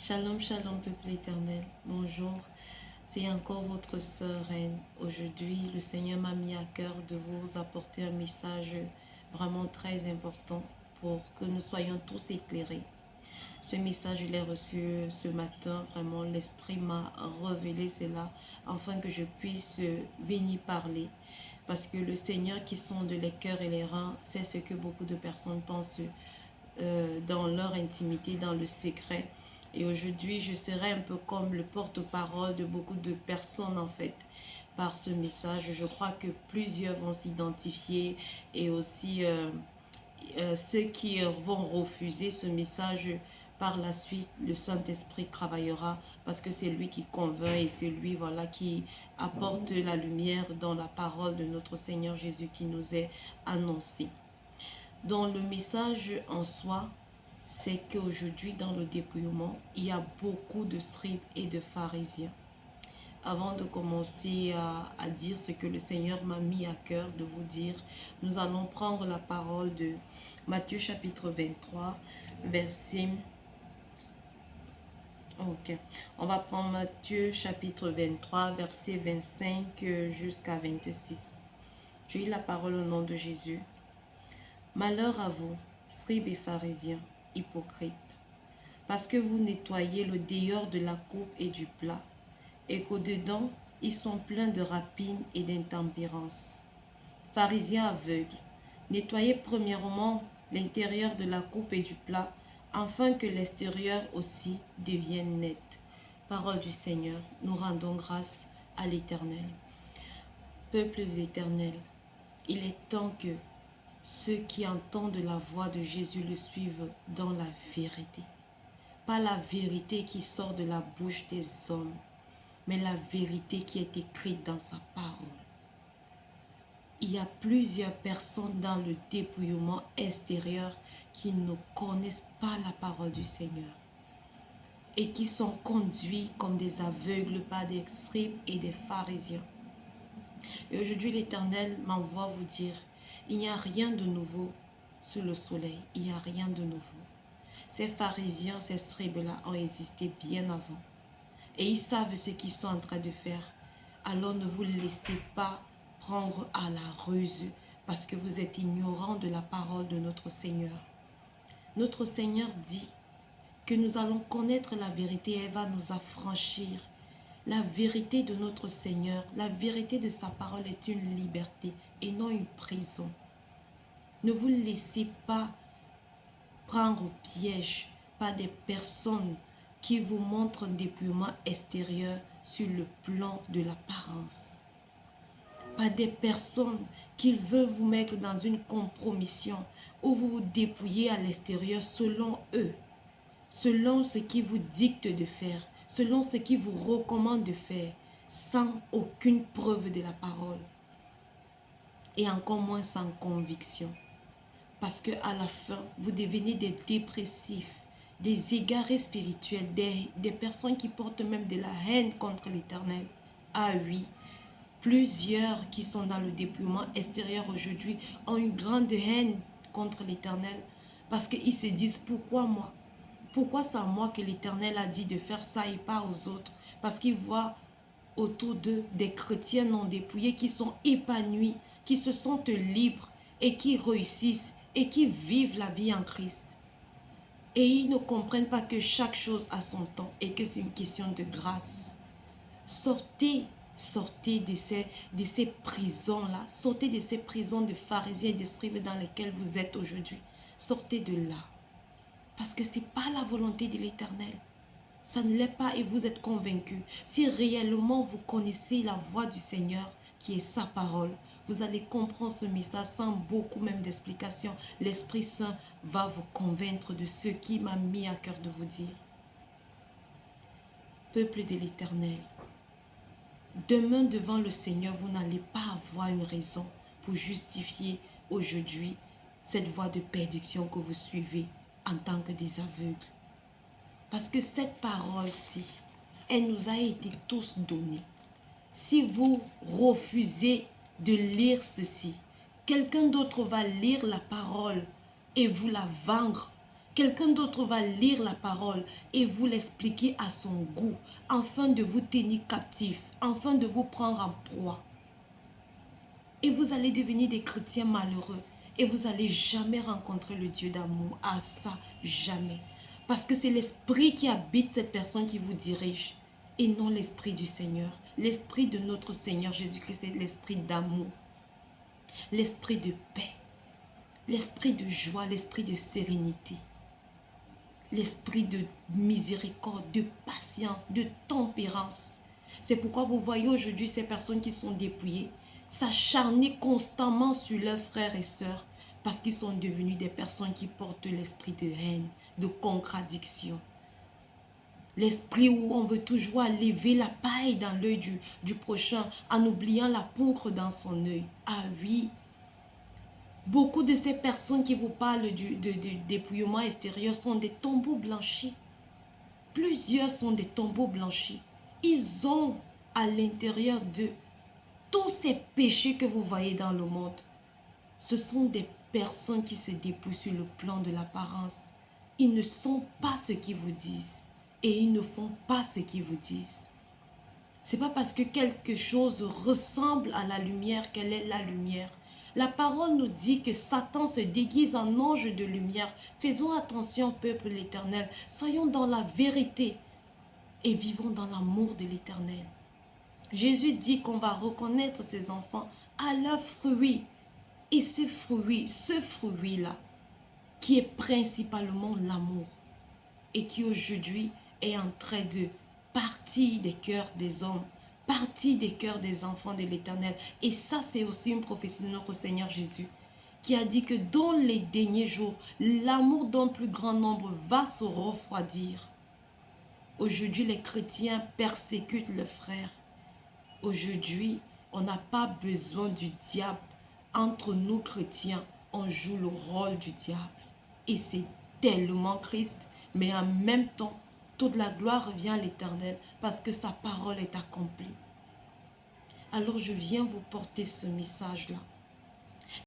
Shalom, shalom, peuple éternel. Bonjour, c'est encore votre sœur Reine. Aujourd'hui, le Seigneur m'a mis à cœur de vous apporter un message vraiment très important pour que nous soyons tous éclairés. Ce message, je l'ai reçu ce matin. Vraiment, l'Esprit m'a révélé cela afin que je puisse venir parler. Parce que le Seigneur qui sonde les cœurs et les reins sait ce que beaucoup de personnes pensent dans leur intimité, dans le secret. Et aujourd'hui, je serai un peu comme le porte-parole de beaucoup de personnes en fait par ce message. Je crois que plusieurs vont s'identifier et aussi ceux qui vont refuser ce message. Par la suite, le Saint-Esprit travaillera parce que c'est lui qui convainc et c'est lui voilà, qui apporte la lumière dans la parole de notre Seigneur Jésus qui nous est annoncée. Dans le message en soi, c'est qu'aujourd'hui, dans le dépouillement, il y a beaucoup de scribes et de pharisiens. Avant de commencer à dire ce que le Seigneur m'a mis à cœur de vous dire, nous allons prendre la parole de Matthieu chapitre 23, verset... Ok, on va prendre Matthieu chapitre 23, verset 25 jusqu'à 26. Je lis la parole au nom de Jésus. Malheur à vous, scribes et pharisiens, hypocrites, parce que vous nettoyez le dehors de la coupe et du plat, et qu'au-dedans, ils sont pleins de rapines et d'intempérance. Pharisiens aveugles, nettoyez premièrement l'intérieur de la coupe et du plat, afin que l'extérieur aussi devienne net. Parole du Seigneur, nous rendons grâce à l'Éternel. Peuple de l'Éternel, il est temps que ceux qui entendent la voix de Jésus le suivent dans la vérité. Pas la vérité qui sort de la bouche des hommes, mais la vérité qui est écrite dans sa parole. Il y a plusieurs personnes dans le dépouillement extérieur qui ne connaissent pas la parole du Seigneur et qui sont conduits comme des aveugles par des scribes et des pharisiens. Et aujourd'hui, l'Éternel m'envoie vous dire, il n'y a rien de nouveau sous le soleil, il n'y a rien de nouveau. Ces pharisiens, ces scribes-là ont existé bien avant. Et ils savent ce qu'ils sont en train de faire. Alors ne vous laissez pas prendre à la ruse parce que vous êtes ignorants de la parole de notre Seigneur. Notre Seigneur dit que nous allons connaître la vérité et elle va nous affranchir. La vérité de notre Seigneur, la vérité de sa parole est une liberté et non une prison. Ne vous laissez pas prendre au piège par des personnes qui vous montrent un dépouillement extérieur sur le plan de l'apparence. Par des personnes qui veulent vous mettre dans une compromission où vous vous dépouillez à l'extérieur selon eux, selon ce qu'ils vous dictent de faire, selon ce qu'ils vous recommandent de faire, sans aucune preuve de la parole et encore moins sans conviction. Parce qu'à la fin, vous devenez des dépressifs, des égarés spirituels, des personnes qui portent même de la haine contre l'Éternel. Ah oui, plusieurs qui sont dans le dépouillement extérieur aujourd'hui ont une grande haine contre l'Éternel parce qu'ils se disent pourquoi moi? Pourquoi c'est à moi que l'Éternel a dit de faire ça et pas aux autres? Parce qu'ils voient autour d'eux des chrétiens non dépouillés qui sont épanouis, qui se sentent libres et qui réussissent et qui vivent la vie en Christ. Et ils ne comprennent pas que chaque chose a son temps et que c'est une question de grâce. Sortez de ces prisons-là. Sortez de ces prisons de pharisiens et de scribes dans lesquelles vous êtes aujourd'hui. Sortez de là. Parce que ce n'est pas la volonté de l'Éternel. Ça ne l'est pas et vous êtes convaincus. Si réellement vous connaissez la voix du Seigneur, qui est sa parole, vous allez comprendre ce message sans beaucoup même d'explications. L'Esprit Saint va vous convaincre de ce qui m'a mis à cœur de vous dire. Peuple de l'Éternel, demain devant le Seigneur, vous n'allez pas avoir une raison pour justifier aujourd'hui cette voie de perdition que vous suivez en tant que des aveugles. Parce que cette parole-ci, elle nous a été tous donnée. Si vous refusez de lire ceci, quelqu'un d'autre va lire la parole et vous la vendre. Quelqu'un d'autre va lire la parole et vous l'expliquer à son goût, afin de vous tenir captif, afin de vous prendre en proie. Et vous allez devenir des chrétiens malheureux. Et vous n'allez jamais rencontrer le Dieu d'amour. Ah ça, jamais. Parce que c'est l'esprit qui habite cette personne qui vous dirige. Et non l'esprit du Seigneur. L'esprit de notre Seigneur Jésus-Christ, c'est l'esprit d'amour. L'esprit de paix. L'esprit de joie, l'esprit de sérénité. L'esprit de miséricorde, de patience, de tempérance. C'est pourquoi vous voyez aujourd'hui ces personnes qui sont dépouillées s'acharner constamment sur leurs frères et sœurs parce qu'ils sont devenus des personnes qui portent l'esprit de haine, de contradiction. L'esprit où on veut toujours lever la paille dans l'œil du prochain en oubliant la poudre dans son œil. Ah oui, beaucoup de ces personnes qui vous parlent du dépouillement extérieur sont des tombeaux blanchis. Plusieurs sont des tombeaux blanchis. Ils ont à l'intérieur d'eux tous ces péchés que vous voyez dans le monde. Ce sont des personnes qui se dépouillent sur le plan de l'apparence. Ils ne sont pas ce qu'ils vous disent. Et ils ne font pas ce qu'ils vous disent. Ce n'est pas parce que quelque chose ressemble à la lumière qu'elle est la lumière. La parole nous dit que Satan se déguise en ange de lumière. Faisons attention, peuple l'Éternel. Soyons dans la vérité et vivons dans l'amour de l'Éternel. Jésus dit qu'on va reconnaître ses enfants à leurs fruits. Et ce fruit-là, qui est principalement l'amour, et qui aujourd'hui est en train de partir des cœurs des hommes, partir des cœurs des enfants de l'Éternel. Et ça, c'est aussi une prophétie de notre Seigneur Jésus, qui a dit que dans les derniers jours, l'amour d'un plus grand nombre va se refroidir. Aujourd'hui, les chrétiens persécutent leurs frères. Aujourd'hui, on n'a pas besoin du diable. Entre nous chrétiens, on joue le rôle du diable. Et c'est tellement triste, mais en même temps, toute la gloire revient à l'Éternel parce que sa parole est accomplie. Alors je viens vous porter ce message-là.